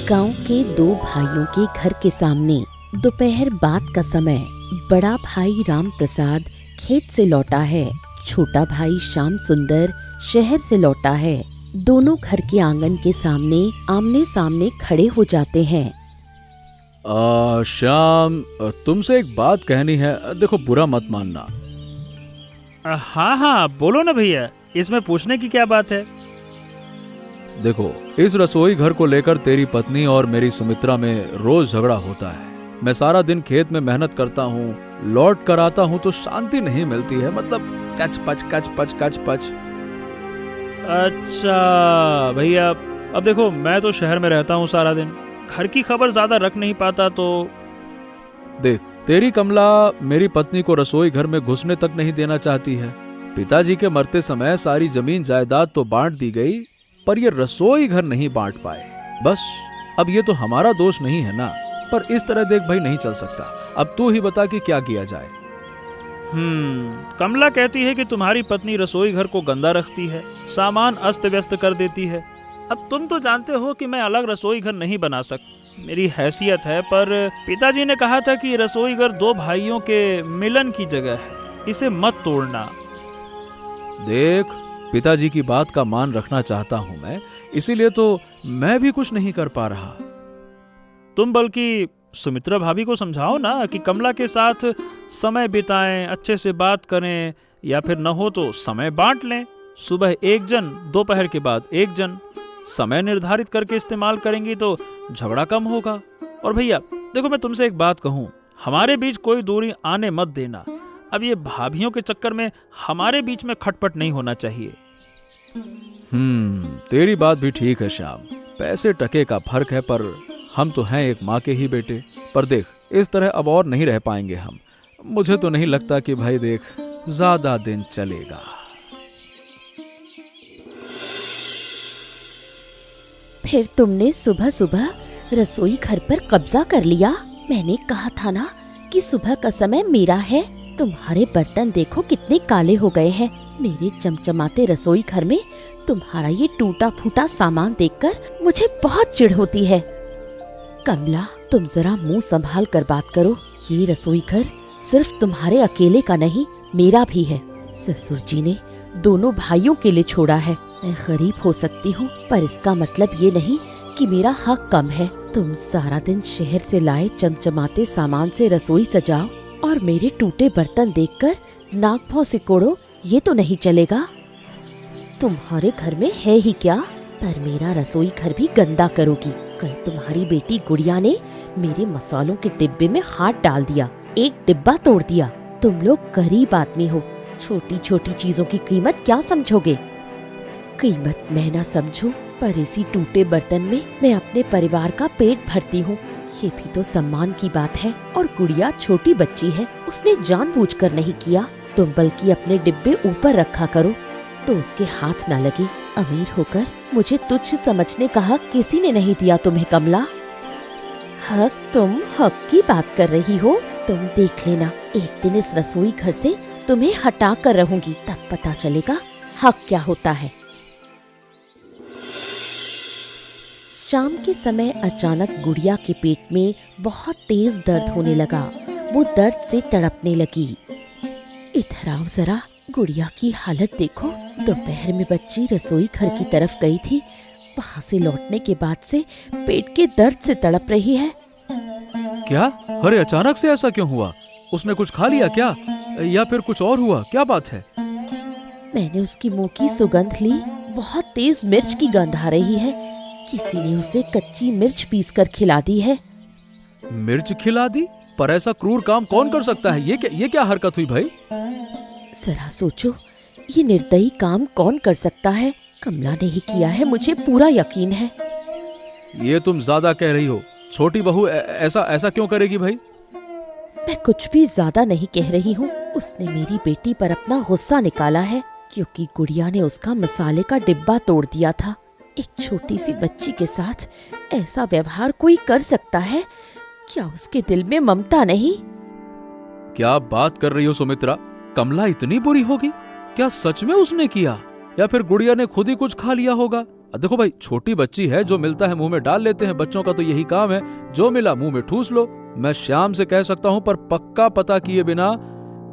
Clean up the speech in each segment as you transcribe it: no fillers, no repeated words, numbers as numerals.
गांव के दो भाइयों के घर के सामने दोपहर बाद का समय बड़ा भाई राम प्रसाद खेत से लौटा है। छोटा भाई श्याम सुंदर शहर से लौटा है। दोनों घर के आंगन के सामने आमने सामने खड़े हो जाते हैं। श्याम, तुमसे एक बात कहनी है, देखो बुरा मत मानना। हाँ हाँ बोलो ना भैया, इसमें पूछने की क्या बात है। देखो, इस रसोई घर को लेकर तेरी पत्नी और मेरी सुमित्रा में रोज झगड़ा होता है। मैं सारा दिन खेत में मेहनत करता हूँ, लौट कर आता हूँ तो शांति नहीं मिलती है। मतलब कच पच। अच्छा भैया, अब देखो मैं तो शहर में रहता हूँ सारा दिन, घर की खबर ज्यादा रख नहीं पाता। तो देख, तेरी कमला मेरी पत्नी को रसोई घर में घुसने तक नहीं देना चाहती है। पिताजी के मरते समय सारी जमीन जायदाद तो बांट दी गई, पर ये रसोई घर नहीं बांट पाए। बस अब ये तो हमारा दोष नहीं है ना, पर इस तरह देख भाई नहीं चल सकता। अब तू ही बता कि क्या किया जाए। कमला कहती है कि तुम्हारी पत्नी रसोई घर को गंदा रखती है, सामान अस्त व्यस्त कर देती है। अब तुम तो जानते हो कि मैं अलग रसोई घर नहीं बना सकता, मेरी हैसियत है। पर पिताजी ने कहा था कि रसोई घर दो भाइयों के मिलन की जगह है, इसे मत तोड़ना। देख, पिताजी की बात का मान रखना चाहता हूं मैं, इसीलिए तो मैं भी कुछ नहीं कर पा रहा। तुम बल्कि सुमित्रा भाभी को समझाओ ना कि कमला के साथ समय बिताएं, अच्छे से बात करें, या फिर न हो तो समय बांट लें। सुबह एक जन, दोपहर के बाद एक जन। समय निर्धारित करके इस्तेमाल करेंगी तो झगड़ा कम होगा। और भैया देखो, मैं तुमसे एक बात कहूँ, हमारे बीच कोई दूरी आने मत देना। अब ये भाभियों के चक्कर में हमारे बीच में खटपट नहीं होना चाहिए। तेरी बात भी ठीक है श्याम, पैसे टके का फर्क है, पर हम तो हैं एक माँ के ही बेटे। पर देख, इस तरह अब और नहीं रह पाएंगे हम। मुझे तो नहीं लगता कि भाई देख ज्यादा दिन चलेगा। फिर तुमने सुबह सुबह रसोई घर पर कब्जा कर लिया। मैंने कहा था ना कि सुबह का समय मेरा है। तुम्हारे बर्तन देखो कितने काले हो गए हैं। मेरे चमचमाते रसोई घर में तुम्हारा ये टूटा फूटा सामान देखकर मुझे बहुत चिढ़ होती है। कमला, तुम जरा मुंह संभाल कर बात करो। ये रसोई घर सिर्फ तुम्हारे अकेले का नहीं, मेरा भी है। ससुर जी ने दोनों भाइयों के लिए छोड़ा है। मैं गरीब हो सकती हूँ, पर इसका मतलब ये नहीं कि मेरा हक कम है। तुम सारा दिन शहर से लाए चमचमाते सामान से रसोई सजाओ और मेरे टूटे बर्तन देखकर नाक भौं सिकोड़ो, ये तो नहीं चलेगा। तुम्हारे घर में है ही क्या, पर मेरा रसोई घर भी गंदा करोगी। कल तुम्हारी बेटी गुड़िया ने मेरे मसालों के डिब्बे में हाथ डाल दिया, एक डिब्बा तोड़ दिया। तुम लोग गरीब आदमी हो, छोटी छोटी चीजों की कीमत क्या समझोगे। कीमत मैं ना समझूं, पर इसी टूटे बर्तन में मैं अपने परिवार का पेट भरती हूँ। ये भी तो सम्मान की बात है। और गुड़िया छोटी बच्ची है, उसने जानबूझकर नहीं किया। तुम बल्कि अपने डिब्बे ऊपर रखा करो तो उसके हाथ ना लगे। अमीर होकर मुझे तुच्छ समझने का हक किसी ने नहीं दिया तुम्हें कमला। हक, तुम हक की बात कर रही हो। तुम देख लेना, एक दिन इस रसोई घर से तुम्हें हटा कर रहूंगी, तब पता चलेगा हक क्या होता है। शाम के समय अचानक गुड़िया के पेट में बहुत तेज दर्द होने लगा। वो दर्द से तड़पने लगी। इधर आओ जरा, गुड़िया की हालत देखो। दोपहर में बच्ची रसोई घर की तरफ गई थी, वहाँ से लौटने के बाद से पेट के दर्द से तड़प रही है। क्या? अरे अचानक से ऐसा क्यों हुआ? उसने कुछ खा लिया क्या, या फिर कुछ और हुआ? क्या बात है? मैंने उसकी मुंह की सुगंध ली, बहुत तेज मिर्च की गंध आ रही है। किसी ने उसे कच्ची मिर्च पीसकर खिला दी है। मिर्च खिला दी? पर ऐसा क्रूर काम कौन कर सकता है? ये क्या हरकत हुई भाई? जरा सोचो, ये निर्दयी काम कौन कर सकता है। कमला ने ही किया है, मुझे पूरा यकीन है। ये तुम ज्यादा कह रही हो। छोटी बहू ऐसा क्यों करेगी भाई? मैं कुछ भी ज्यादा नहीं कह रही हूँ। उसने मेरी बेटी पर अपना गुस्सा निकाला है, क्योंकि गुड़िया ने उसका मसाले का डिब्बा तोड़ दिया था। एक छोटी सी बच्ची के साथ ऐसा व्यवहार कोई कर सकता है? क्या उसके दिल में ममता नहीं? क्या बात कर रही हो सुमित्रा? कमला इतनी बुरी होगी? क्या सच में उसने किया, या फिर गुड़िया ने खुद ही कुछ खा लिया होगा? देखो भाई, छोटी बच्ची है, जो मिलता है मुंह में डाल लेते हैं। बच्चों का तो यही काम है, जो मिला मुंह में ठूस लो। मैं श्याम से कह सकता हूं, पर पक्का पता किए बिना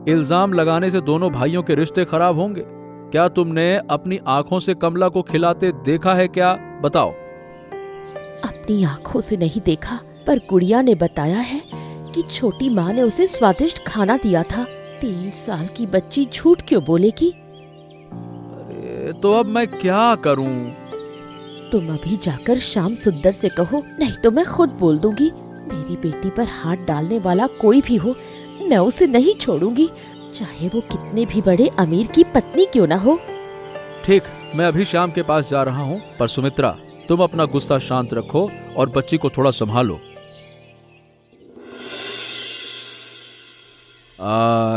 इल्जाम लगाने से दोनों भाइयों के रिश्ते खराब होंगे। क्या तुमने अपनी आंखों से कमला को खिलाते देखा है क्या? बताओ। अपनी आंखों से नहीं देखा, पर गुड़िया ने बताया है कि छोटी माँ ने उसे स्वादिष्ट खाना दिया था। 3 साल की बच्ची झूठ क्यों बोलेगी? अरे तो अब मैं क्या करूं? तुम अभी जाकर श्याम सुंदर से कहो, नहीं तो मैं खुद बोल दूंगी। मेरी बेटी पर हाथ डालने वाला कोई भी हो, मैं उसे नहीं छोड़ूंगी, चाहे वो कितने भी बड़े अमीर की पत्नी क्यों ना हो। ठीक, मैं अभी श्याम के पास जा रहा हूं, पर सुमित्रा तुम अपना गुस्सा शांत रखो और बच्ची को थोड़ा संभालो।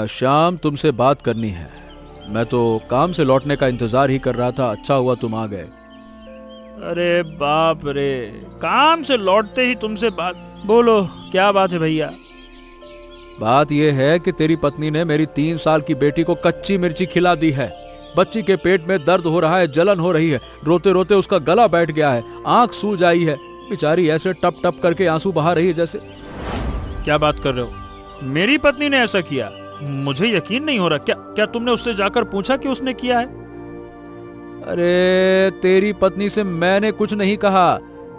श्याम, तुमसे बात करनी है। मैं तो काम से लौटने का इंतजार ही कर रहा था, अच्छा हुआ तुम आ गए। अरे बाप रे, काम से लौटते ही तुमसे बात? बोलो, क्या बात है भैया? बात यह है कि तेरी पत्नी ने मेरी 3 साल की बेटी को कच्ची मिर्ची खिला दी है। बच्ची के पेट में दर्द हो रहा है, जलन हो रही है, रोते रोते उसका गला बैठ गया है, आंख सूज आई है, बेचारी ऐसे टप टप करके आंसू बहा रही है जैसे। क्या बात कर रहे हो? मेरी पत्नी ने ऐसा किया? मुझे यकीन नहीं हो रहा। क्या तुमने उससे जाकर पूछा कि उसने किया है? अरे तेरी पत्नी से मैंने कुछ नहीं कहा,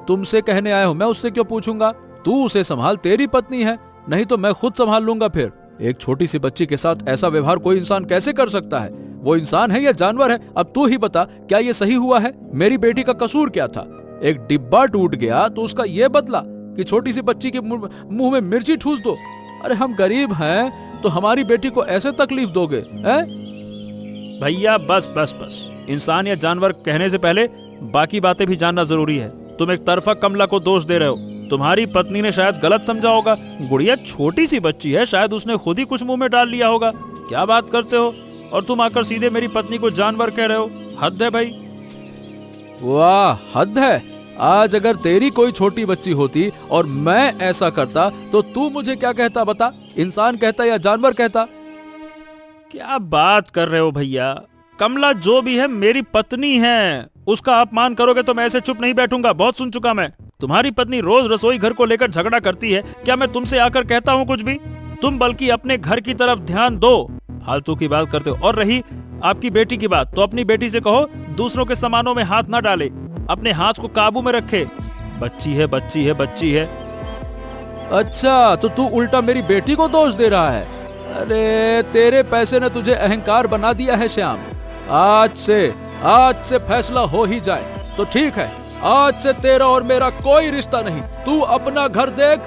तुमसे कहने आया हूं। मैं उससे क्यों पूछूंगा? तू उसे संभाल, तेरी पत्नी है, नहीं तो मैं खुद संभाल लूंगा। फिर एक छोटी सी बच्ची के साथ ऐसा व्यवहार कोई इंसान कैसे कर सकता है? वो इंसान है या जानवर है? अब तू ही बता, क्या ये सही हुआ है? मेरी बेटी का कसूर क्या था? एक डिब्बा टूट गया तो उसका ये बदला कि छोटी सी बच्ची के मुंह में मिर्ची ठूस दो? अरे हम गरीब हैं तो हमारी बेटी को ऐसे तकलीफ दोगे? भैया बस बस बस, इंसान या जानवर कहने से पहले बाकी बातें भी जानना जरूरी है। तुम एक तरफा कमला को दोष दे रहे हो। तुम्हारी पत्नी ने शायद गलत समझा होगा। गुड़िया छोटी सी बच्ची है, शायद उसने खुद ही कुछ मुंह में डाल लिया होगा। क्या बात करते हो? और तुम आकर सीधे मेरी पत्नी को जानवर कह रहे हो? हद है भाई। वाह, हद है। आज अगर तेरी कोई छोटी बच्ची होती और मैं ऐसा करता तो तू मुझे क्या कहता? बता, इंसान कहता या जानवर कहता? क्या बात कर रहे हो भैया? कमला जो भी है मेरी पत्नी है, उसका अपमान करोगे तो मैं ऐसे चुप नहीं बैठूंगा। बहुत सुन चुका मैं। तुम्हारी पत्नी रोज रसोई घर को लेकर झगड़ा करती है, क्या मैं तुमसे आकर कहता हूँ कुछ भी? तुम बल्कि अपने घर की तरफ ध्यान दो, फालतू की बात करते हो। और रही आपकी बेटी की बात, तो अपनी बेटी से कहो दूसरों के सामानों में हाथ ना डाले, अपने हाथ को काबू में रखे। बच्ची है, बच्ची है, बच्ची है। अच्छा, तो तू उल्टा मेरी बेटी को दोष दे रहा है? अरे तेरे पैसे ने तुझे अहंकार बना दिया है श्याम। आज से फैसला हो ही जाए तो ठीक है। आज से तेरा और मेरा कोई रिश्ता नहीं। तू अपना घर देख,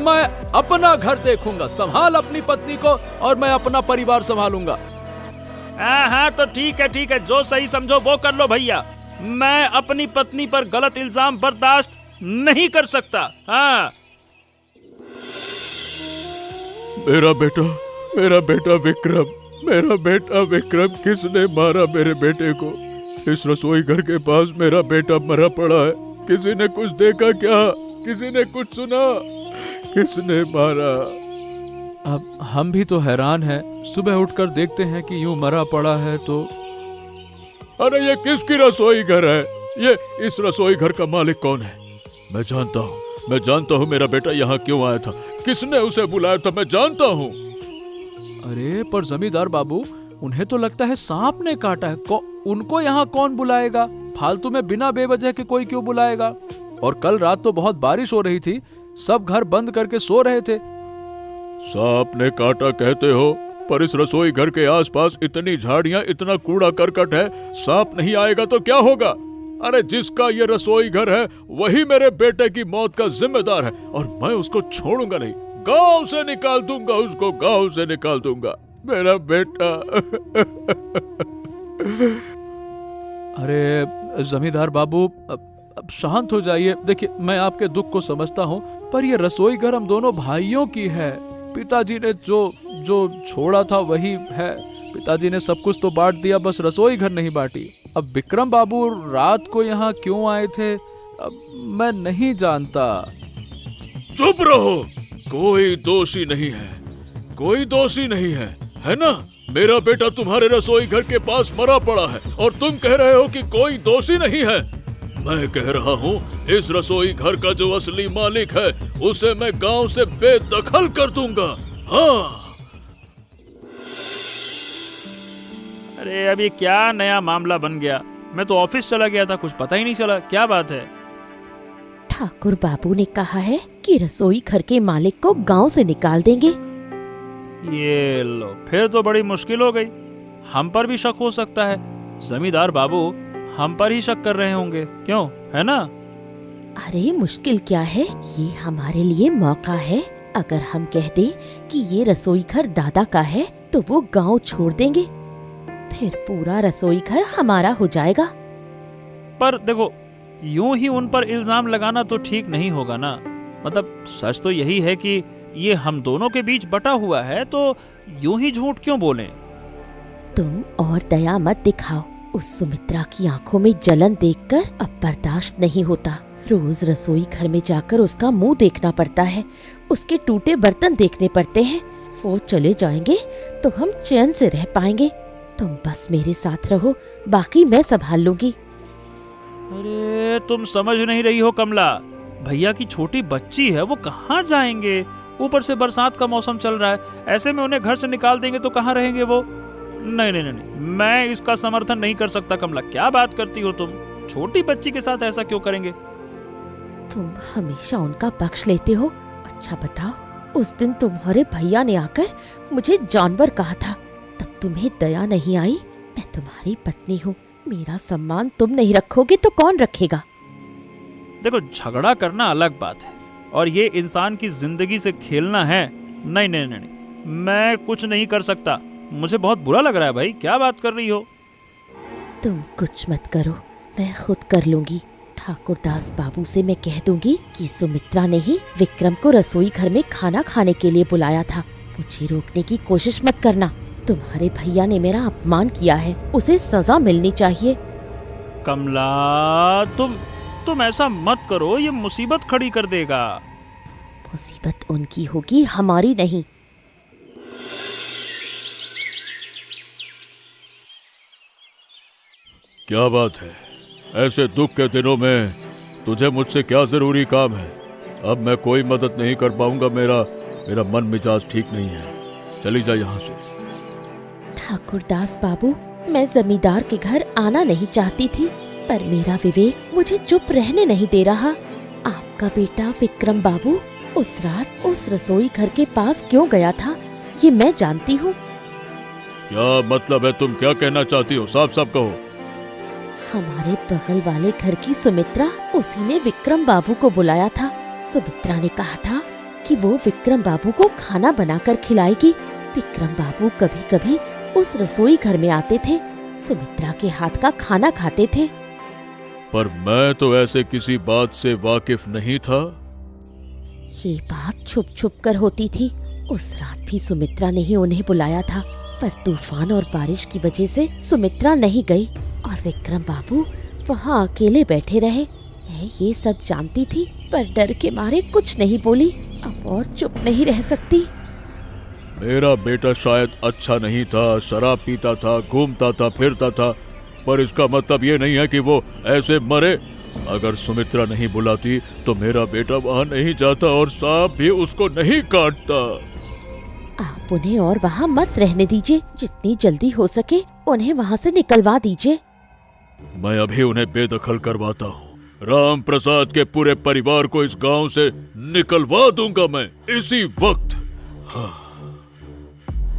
मैं अपना घर देखूंगा। संभाल अपनी पत्नी को और मैं अपना परिवार संभालूंगा। हाँ तो ठीक है, जो सही समझो वो कर लो भैया। मैं अपनी पत्नी पर गलत इल्जाम बर्दाश्त नहीं कर सकता। हाँ, मेरा बेटा विक्रम किसने मारा मेरे बेटे को? इस रसोई घर के पास मेरा बेटा मरा पड़ा है। किसी ने कुछ देखा क्या? किसी ने कुछ सुना? किसने मारा? अब हम भी तो हैरान हैं। सुबह उठकर देखते हैं कि यूं मरा पड़ा है तो। अरे ये किसकी रसोई घर है? ये इस रसोई घर का मालिक कौन है? मैं जानता हूँ मेरा बेटा यहाँ क्यों आया था, किसने उसे बुलाया था, मैं जानता हूँ। अरे पर जमींदार बाबू, उन्हें तो लगता है सांप ने काटा है। उनको यहाँ कौन बुलाएगा? फालतू में बिना बेवजह के कोई क्यों बुलाएगा? और कल रात तो बहुत बारिश हो रही थी, सब घर बंद करके सो रहे थे। सांप ने काटा कहते हो, पर इस रसोई घर के आसपास इतनी झाड़ियां, इतना कूड़ा करकट है, सांप नहीं आएगा तो क्या होगा? अरे जिसका ये रसोई घर है वही मेरे बेटे की मौत का जिम्मेदार है और मैं उसको छोड़ूंगा नहीं। गांव से निकाल दूंगा उसको, गांव से निकाल दूंगा। मेरा बेटा। अरे जमींदार बाबू, अब शांत हो जाइए। देखिए, मैं आपके दुख को समझता हूँ, पर ये रसोई घर हम दोनों भाइयों की है। पिताजी ने जो छोड़ा था वही है। पिताजी ने सब कुछ तो बांट दिया, बस रसोई घर नहीं बांटी। अब विक्रम बाबू रात को यहाँ क्यों आए थे, अब मैं नहीं जानता। चुप रहो, कोई दोषी नहीं है, कोई दोषी नहीं है ना? मेरा बेटा तुम्हारे रसोई घर के पास मरा पड़ा है और तुम कह रहे हो कि कोई दोषी नहीं है। मैं कह रहा हूँ इस रसोई घर का जो असली मालिक है उसे मैं गांव से बेदखल कर दूंगा। हाँ। अरे अब ये क्या नया मामला बन गया? मैं तो ऑफिस चला गया था, कुछ पता ही नहीं चला। क्या बात है? ठाकुर बाबू ने कहा है कि रसोई घर के मालिक को गांव से निकाल देंगे। ये लो, फिर तो बड़ी मुश्किल हो गई। हम पर भी शक हो सकता है। जमींदार बाबू हम पर ही शक कर रहे होंगे, क्यों? है ना? अरे मुश्किल क्या है, ये हमारे लिए मौका है। अगर हम कह दें कि ये रसोई घर दादा का है तो वो गांव छोड़ देंगे, फिर पूरा रसोई घर हमारा हो जाएगा। पर देखो, यूं ही उन पर इल्जाम लगाना तो ठीक नहीं होगा ना। मतलब सच तो यही है कि ये हम दोनों के बीच बटा हुआ है, तो यूं ही झूठ क्यों बोलें? तुम और दया मत दिखाओ। उस सुमित्रा की आंखों में जलन देखकर अब बर्दाश्त नहीं होता। रोज रसोई घर में जाकर उसका मुंह देखना पड़ता है, उसके टूटे बर्तन देखने पड़ते हैं। वो चले जाएंगे तो हम चैन से रह पाएंगे। तुम बस मेरे साथ रहो, बाकी मैं संभाल लूंगी। अरे तुम समझ नहीं रही हो कमला, भैया की छोटी बच्ची है, वो कहाँ जाएंगे? ऊपर से बरसात का मौसम चल रहा है, ऐसे में उन्हें घर से निकाल देंगे तो कहाँ रहेंगे वो? नहीं नहीं नहीं, मैं इसका समर्थन नहीं कर सकता। कमला, क्या बात करती हो तुम? छोटी बच्ची के साथ ऐसा क्यों करेंगे? तुम हमेशा उनका पक्ष लेते हो। अच्छा बताओ, उस दिन तुम्हारे भैया ने आकर मुझे जानवर कहा था, तब तुम्हें दया नहीं आई? मैं तुम्हारी पत्नी हूँ, मेरा सम्मान तुम नहीं रखोगे तो कौन रखेगा? देखो, झगड़ा करना अलग बात है और ये इंसान की जिंदगी से खेलना है। नहीं नहीं नहीं, मैं कुछ नहीं कर सकता। मुझे बहुत बुरा लग रहा है भाई, क्या बात कर रही हो? तुम कुछ मत करो, मैं खुद कर लूंगी। ठाकुरदास बाबू से मैं कह दूंगी कि सुमित्रा ने ही विक्रम को रसोई घर में खाना खाने के लिए बुलाया था। मुझे रोकने की कोशिश मत करना। तुम्हारे भैया ने मेरा अपमान किया है, उसे सजा मिलनी चाहिए। कमला, तुम ऐसा मत करो, ये मुसीबत खड़ी कर देगा। मुसीबत उनकी होगी, हमारी नहीं। क्या बात है? ऐसे दुख के दिनों में तुझे मुझसे क्या जरूरी काम है? अब मैं कोई मदद नहीं कर पाऊंगा। मेरा मन मिजाज ठीक नहीं है। चली जा यहाँ से। ठाकुरदास बाबू, मैं जमींदार के घर आना नहीं चाहती थी, पर मेरा विवेक मुझे चुप रहने नहीं दे रहा। आपका बेटा विक्रम बाबू उस रात उस रसोई घर के पास क्यों गया था, ये मैं जानती हूँ। क्या मतलब है? तुम क्या कहना चाहती हो? साफ साफ कहो। हमारे बगल वाले घर की सुमित्रा, उसी ने विक्रम बाबू को बुलाया था। सुमित्रा ने कहा था कि वो विक्रम बाबू को खाना बनाकर खिलाएगी। विक्रम बाबू कभी कभी उस रसोई घर में आते थे, सुमित्रा के हाथ का खाना खाते थे। पर मैं तो ऐसे किसी बात से वाकिफ नहीं था। ये बात छुप छुप कर होती थी। उस रात भी सुमित्रा ने ही उन्हें बुलाया था, पर तूफान और बारिश की वजह से सुमित्रा नहीं गई और विक्रम बाबू वहाँ अकेले बैठे रहे। मैं ये सब जानती थी, पर डर के मारे कुछ नहीं बोली। अब और चुप नहीं रह सकती। मेरा बेटा शायद अच्छा नहीं था, शराब पीता था, घूमता था, फिरता था, पर इसका मतलब ये नहीं है कि वो ऐसे मरे। अगर सुमित्रा नहीं बुलाती तो मेरा बेटा वहाँ नहीं जाता और सांप भी उसको नहीं काटता। आप उन्हें और वहाँ मत रहने दीजिए। जितनी जल्दी हो सके उन्हें वहाँ से निकलवा दीजिए। मैं अभी उन्हें बेदखल करवाता हूँ। राम प्रसाद के पूरे परिवार को इस गांव से निकलवा दूंगा मैं इसी वक्त।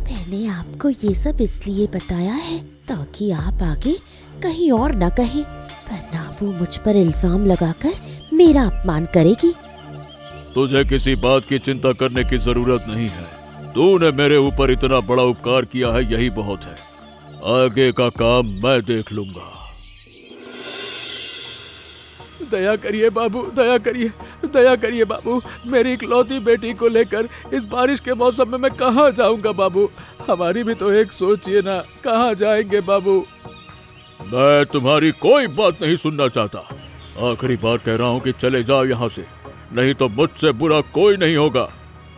मैंने आपको ये सब इसलिए बताया है ताकि आप आगे कहीं और न कहें, वरना वो मुझ पर इल्जाम लगाकर मेरा अपमान करेगी। तुझे किसी बात की चिंता करने की जरूरत नहीं है। तूने मेरे ऊपर इतना बड़ा उपकार किया है, यही बहुत है। आगे का काम मैं देख लूंगा। दया करिए बाबू, दया करिए, दया करिए बाबू। मेरी इकलौती बेटी को लेकर इस बारिश के मौसम में मैं कहाँ जाऊंगा बाबू? हमारी भी तो एक सोचिए ना, कहाँ जाएंगे बाबू? मैं तुम्हारी कोई बात नहीं सुनना चाहता। आखिरी बार कह रहा हूँ कि चले जाओ यहाँ से, नहीं तो मुझसे बुरा कोई नहीं होगा।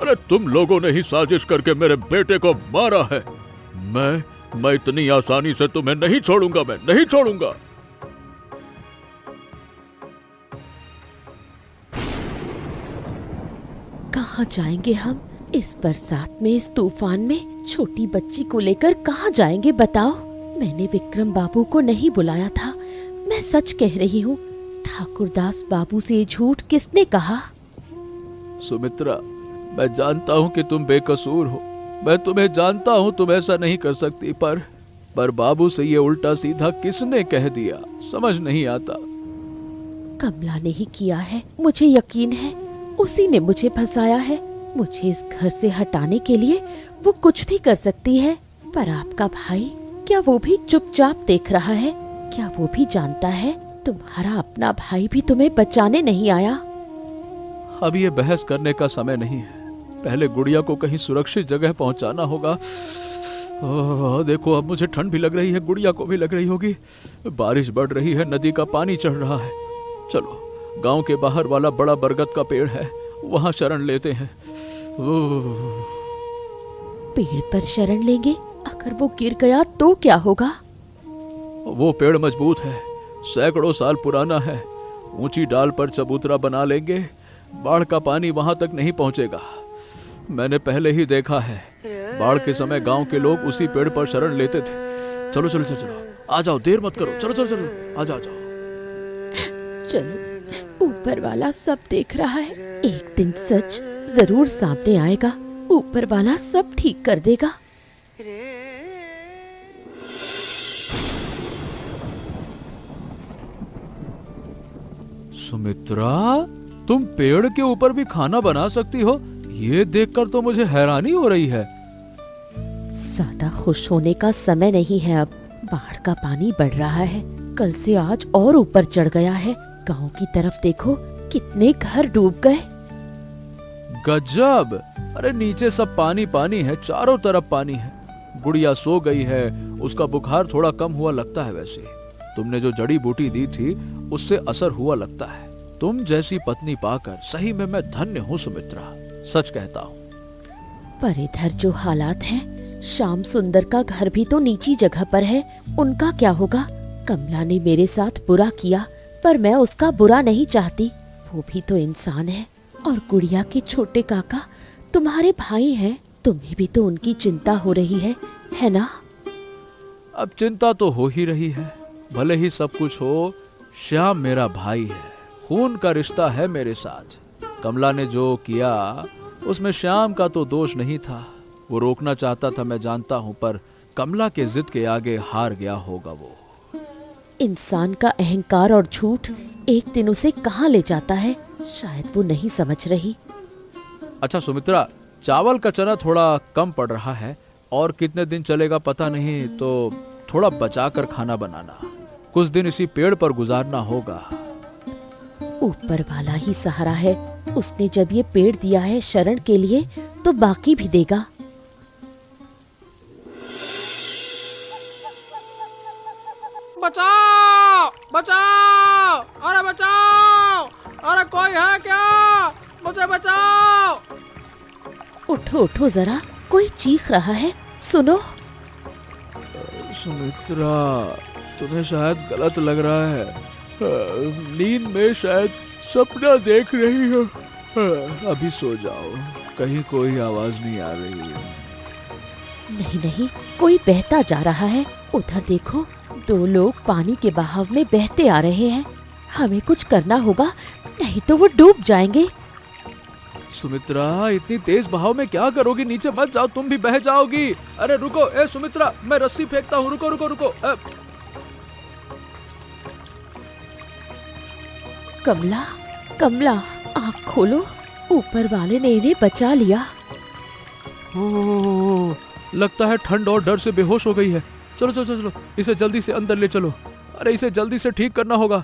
अरे तुम लोगों ने ही साजिश करके मेरे बेटे को मारा है। मैं इतनी आसानी से तुम्हें नहीं छोड़ूंगा, मैं नहीं छोड़ूंगा। कहाँ जाएंगे हम? इस बरसात में, इस तूफान में छोटी बच्ची को लेकर कहाँ जाएंगे बताओ? मैंने विक्रम बाबू को नहीं बुलाया था, मैं सच कह रही हूँ। ठाकुरदास बाबू से ये झूठ किसने कहा? सुमित्रा, मैं जानता हूँ कि तुम बेकसूर हो, मैं तुम्हें जानता हूँ तुम ऐसा नहीं कर सकती, पर बाबू से ये उल्टा सीधा किसने कह दिया, समझ नहीं आता। कमला ने ही किया है, मुझे यकीन है। उसी ने मुझे फंसाया है। मुझे इस घर से हटाने के लिए वो कुछ भी कर सकती है। पर आपका भाई, क्या वो भी चुपचाप देख रहा है? क्या वो भी जानता है तुम्हारा अपना भाई भी तुम्हें बचाने नहीं आया? अब ये बहस करने का समय नहीं है, पहले गुड़िया को कहीं सुरक्षित जगह पहुंचाना होगा। देखो, अब मुझे ठंड भी लग रही है, गुड़िया को भी लग रही होगी। बारिश बढ़ रही है, नदी का पानी चढ़ रहा है। चलो, गांव के बाहर वाला बड़ा बरगद का पेड़ है, वहां शरण लेते हैं। पेड़ पर शरण लेंगे? अगर वो गिर गया तो क्या होगा? वो पेड़ मजबूत है, सैकड़ों साल पुराना है। ऊंची डाल पर चबूतरा बना लेंगे, बाढ़ का पानी वहां तक नहीं पहुंचेगा। मैंने पहले ही देखा है, बाढ़ के समय गांव के लोग उसी पेड़ पर शरण लेते थे। चलो चलो चलो चलो, आ जाओ, देर मत करो, चलो चलो चलो, आ जाओ जाओ। चलो, ऊपर वाला सब देख रहा है, एक दिन सच जरूर सामने आएगा। ऊपर वाला सब ठीक कर देगा। सुमित्रा, तुम पेड़ के ऊपर भी खाना बना सकती हो, ये देखकर तो मुझे हैरानी हो रही है। ज्यादा खुश होने का समय नहीं है अब। बाढ़ का पानी बढ़ रहा है, कल से आज और ऊपर चढ़ गया है। गांव की तरफ देखो, कितने घर डूब गए। गजब! अरे नीचे सब पानी पानी है, चारों तरफ पानी है। गुड़िया सो गई है, उसका बुखार थोड़ा कम हुआ लगता है। वैसे तुमने जो जड़ी बूटी दी थी उससे असर हुआ लगता है। तुम जैसी पत्नी पाकर सही में मैं धन्य हूँ सुमित्रा, सच कहता हूँ। पर इधर जो हालात हैं, श्याम सुंदर का घर भी तो नीची जगह पर है, उनका क्या होगा? कमला ने मेरे साथ बुरा किया, पर मैं उसका बुरा नहीं चाहती। वो भी तो इंसान है। और गुड़िया के छोटे काका तुम्हारे भाई हैं, तुम्हें भी तो उनकी चिंता हो रही है ना? अब चिंता तो हो ही रही है, भले ही सब कुछ हो, श्याम मेरा भाई है, खून का रिश्ता है मेरे साथ। कमला ने जो किया उसमें श्याम का तो दोष नहीं था, वो रोकना चाहता था मैं जानता हूँ, पर कमला के जिद के आगे हार गया होगा वो। इंसान का अहंकार और झूठ एक दिन उसे कहाँ ले जाता है, शायद वो नहीं समझ रही। अच्छा सुमित्रा, चावल का चना थोड़ा कम पड़ रहा है, और कितने दिन चलेगा पता नहीं, तो थोड़ा बचा कर खाना बनाना। कुछ दिन इसी पेड़ पर गुजारना होगा। ऊपर वाला ही सहारा है, उसने जब ये पेड़ दिया है शरण के लिए, तो बाकी भी देगा। बचाओ बचाओ, अरे बचाओ, अरे कोई है क्या? मुझे बचाओ। उठो उठो जरा, कोई चीख रहा है, सुनो। सुमित्रा, तुम्हें शायद गलत लग रहा है, नींद में शायद सपना देख रही हो। अभी सो जाओ, कहीं कोई आवाज नहीं आ रही है। नहीं नहीं, कोई बहता जा रहा है, उधर देखो, 2 लोग पानी के बहाव में बहते आ रहे हैं। हमें कुछ करना होगा, नहीं तो वो डूब जाएंगे। सुमित्रा, इतनी तेज बहाव में क्या करोगी? नीचे मत जाओ, तुम भी बह जाओगी। अरे रुको, ए सुमित्रा, मैं रस्सी फेंकता हूँ, रुको रुको रुको। कमला, कमला, आँख खोलो, ऊपर वाले ने इन्हें बचा लिया। ओह, लगता है ठंड और डर से बेहोश हो गई है। चलो चलो चलो, इसे जल्दी से अंदर ले चलो। अरे इसे जल्दी से ठीक करना होगा।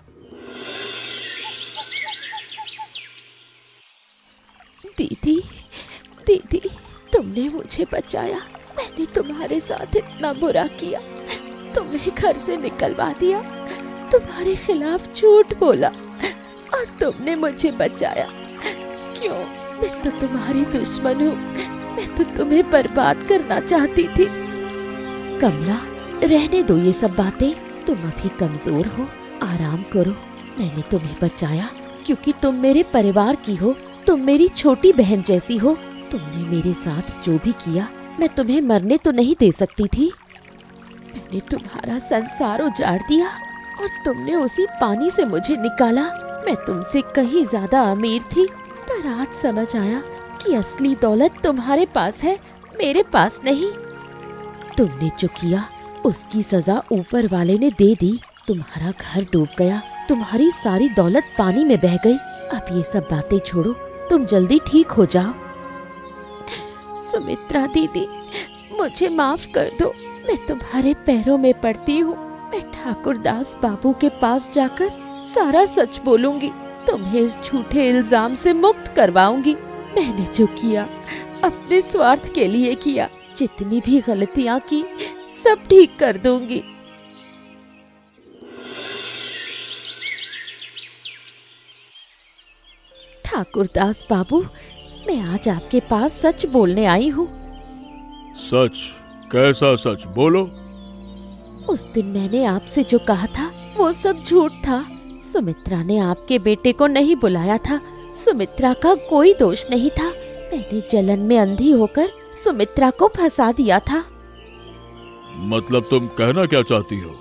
दीदी, दीदी, तुमने मुझे बचाया। मैंने तुम्हारे साथ इतना बुरा किया, तुम्हें घर से निकलवा दिया, तुम्हारे खिलाफ झूठ बोला, और तुमने मुझे बचाया। क्यों? मैं तो तुम्हारी दुश्मन हूँ, मैं तो तुम्हें बर्बाद करना चाहती थी। कमला, रहने दो ये सब बातें, तुम अभी कमजोर हो, आराम करो। मैंने तुम्हें बचाया क्योंकि तुम मेरे परिवार की हो, तुम मेरी छोटी बहन जैसी हो। तुमने मेरे साथ जो भी किया, मैं तुम्हें मरने तो नहीं दे सकती थी। मैंने तुम्हारा संसार उजाड़ दिया और तुमने उसी पानी से मुझे निकाला। मैं तुमसे कहीं ज्यादा अमीर थी, पर आज समझ आया कि असली दौलत तुम्हारे पास है, मेरे पास नहीं। तुमने जो किया उसकी सजा ऊपर वाले ने दे दी। तुम्हारा घर डूब गया, तुम्हारी सारी दौलत पानी में बह गई। अब ये सब बातें छोड़ो, तुम जल्दी ठीक हो जाओ। सुमित्रा दीदी, मुझे माफ कर दो, मैं तुम्हारे पैरों में पड़ती हूँ। मैं ठाकुर दास बाबू के पास जाकर सारा सच बोलूंगी, तुम्हें इस झूठे इल्जाम से मुक्त करवाऊंगी। मैंने जो किया अपने स्वार्थ के लिए किया, जितनी भी गलतियां की सब ठीक कर दूंगी। ठाकुर दास बाबू, मैं आज आपके पास सच बोलने आई हूँ। सच? कैसा सच? बोलो। उस दिन मैंने आपसे जो कहा था वो सब झूठ था। सुमित्रा ने आपके बेटे को नहीं बुलाया था। सुमित्रा का कोई दोष नहीं था। मैंने जलन में अंधी होकर सुमित्रा को फंसा दिया था। मतलब तुम कहना क्या चाहती हो?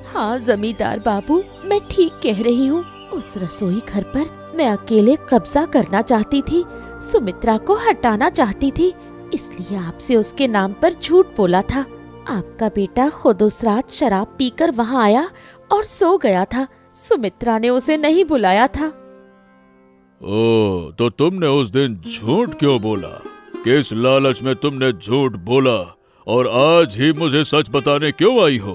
हाँ जमींदार बाबू, मैं ठीक कह रही हूँ। उस रसोई घर पर मैं अकेले कब्जा करना चाहती थी, सुमित्रा को हटाना चाहती थी, इसलिए आपसे उसके नाम पर झूठ बोला था। आपका बेटा खुद उस रात शराब पीकर वहाँ आया और सो गया था। सुमित्रा ने उसे नहीं बुलाया था। ओ, तो तुमने उस दिन झूठ क्यों बोला? किस लालच में तुमने झूठ बोला और आज ही मुझे सच बताने क्यों आई हो?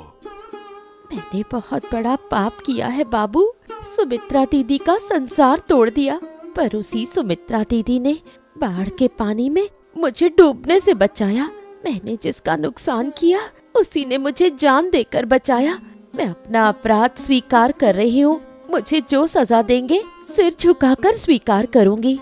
मैंने बहुत बड़ा पाप किया है बाबू। सुमित्रा दीदी का संसार तोड़ दिया, पर उसी सुमित्रा दीदी ने बाढ़ के पानी में मुझे डूबने से बचाया। मैंने जिसका नुकसान किया उसी ने मुझे जान देकर बचाया। मैं अपना अपराध स्वीकार कर रही हूँ। मुझे जो सजा देंगे सिर झुकाकर स्वीकार करूँगी।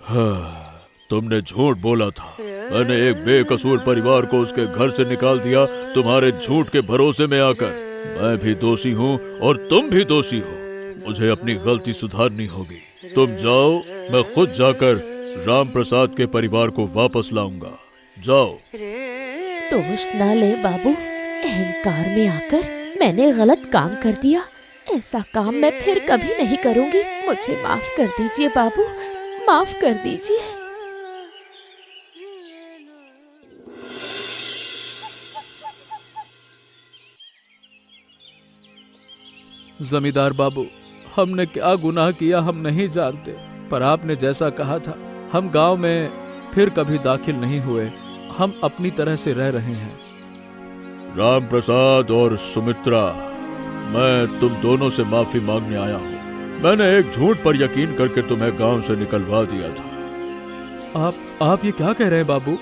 हाँ, तुमने झूठ बोला था। मैंने एक बेकसूर परिवार को उसके घर से निकाल दिया तुम्हारे झूठ के भरोसे में आकर। मैं भी दोषी हूँ और तुम भी दोषी हो। मुझे अपनी गलती सुधारनी होगी। तुम जाओ, मैं खुद जाकर राम प्रसाद के परिवार को वापस लाऊंगा। जाओ। दोष न ले बाबू। अहंकार में आकर मैंने गलत काम कर दिया। ऐसा काम मैं फिर कभी नहीं करूँगी। मुझे माफ कर दीजिए बाबू, माफ कर दीजिए। जमींदार बाबू, हमने क्या गुनाह किया हम नहीं जानते, पर आपने जैसा कहा था हम गांव में फिर कभी दाखिल नहीं हुए। हम अपनी तरह से रह रहे हैं। राम प्रसाद और सुमित्रा, मैं तुम दोनों से माफी मांगने आया हूँ। मैंने एक झूठ पर यकीन करके तुम्हें गांव से निकलवा दिया था। आप ये क्या कह रहे हैं बाबू?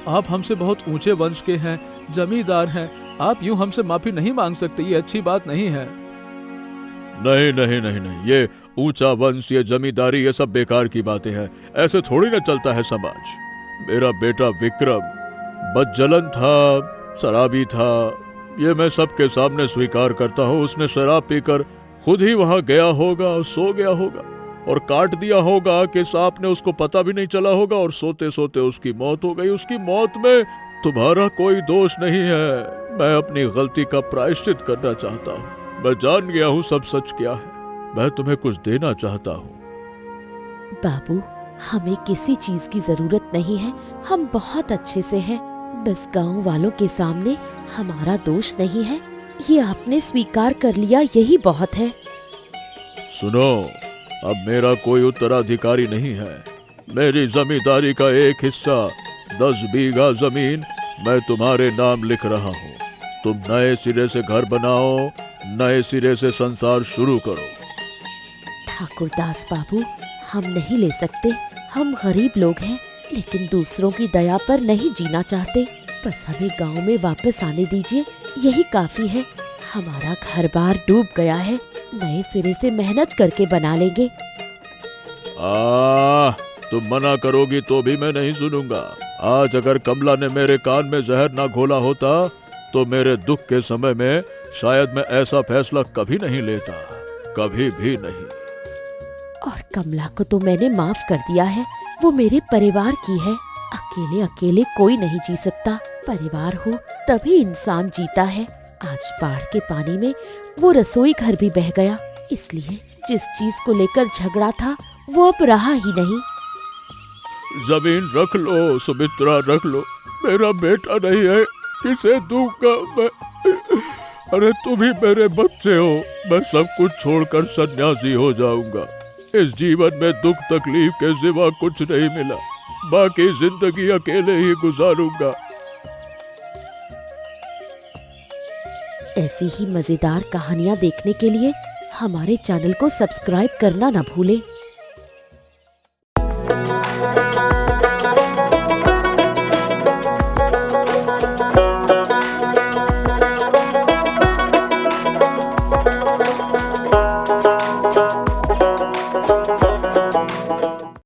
आप हमसे बहुत ऊंचे वंश के हैं, जमींदार हैं। आप यूं हमसे माफी नहीं मांग सकते, ये अच्छी बात नहीं है। नहीं नहीं नहीं नहीं, ये ऊंचा वंश, ये जमींदारी, ये सब बेकार की बातें हैं। ऐसे थोड़ी ना चलता है समाज। मेरा बेटा विक्रम बदजलन था, शराबी था, ये मैं सबके सामने स्वीकार करता हूँ। उसने शराब पीकर खुद ही वहां गया होगा और सो गया होगा और काट दिया होगा कि सांप ने, उसको पता भी नहीं चला होगा और सोते सोते उसकी मौत हो गई। उसकी मौत में तुम्हारा कोई दोष नहीं है। मैं अपनी गलती का प्रायश्चित करना चाहता हूँ। मैं जान गया हूँ सब सच क्या है। मैं तुम्हें कुछ देना चाहता हूँ। बाबू, हमें किसी चीज की जरूरत नहीं है। हम बहुत अच्छे से हैं। बस गांव वालों के सामने हमारा दोष नहीं है, ये आपने स्वीकार कर लिया, यही बहुत है। सुनो, अब मेरा कोई उत्तराधिकारी नहीं है। मेरी जमींदारी का एक हिस्सा, 10 बीघा जमीन, मैं तुम्हारे नाम लिख रहा हूँ। तुम नए सिरे से घर बनाओ, नए सिरे से संसार शुरू करो। ठाकुर दास बाबू, हम नहीं ले सकते। हम गरीब लोग हैं, लेकिन दूसरों की दया पर नहीं जीना चाहते। बस हमें गांव में वापस आने दीजिए, यही काफी है। हमारा घर बार डूब गया है, नए सिरे से मेहनत करके बना लेंगे। तुम मना करोगी तो भी मैं नहीं सुनूंगा। आज अगर कमला ने मेरे कान में जहर ना घोला होता तो मेरे दुख के समय में शायद मैं ऐसा फैसला कभी नहीं लेता, कभी भी नहीं। और कमला को तो मैंने माफ कर दिया है, वो मेरे परिवार की है। अकेले अकेले कोई नहीं जी सकता, परिवार हो तभी इंसान जीता है। आज बाढ़ के पानी में वो रसोई घर भी बह गया, इसलिए जिस चीज को लेकर झगड़ा था वो अब रहा ही नहीं। जमीन रख लो सुमित्रा, रख लो, मेरा बेटा नहीं है, किसे दूंगा मैं? अरे तुम ही मेरे बच्चे हो, मैं सब कुछ छोड़कर सन्यासी हो जाऊंगा। इस जीवन में दुख तकलीफ के सिवा कुछ नहीं मिला, बाकी जिंदगी अकेले ही गुजारूंगा। ऐसी ही मजेदार कहानियाँ देखने के लिए हमारे चैनल को सब्सक्राइब करना ना भूलें।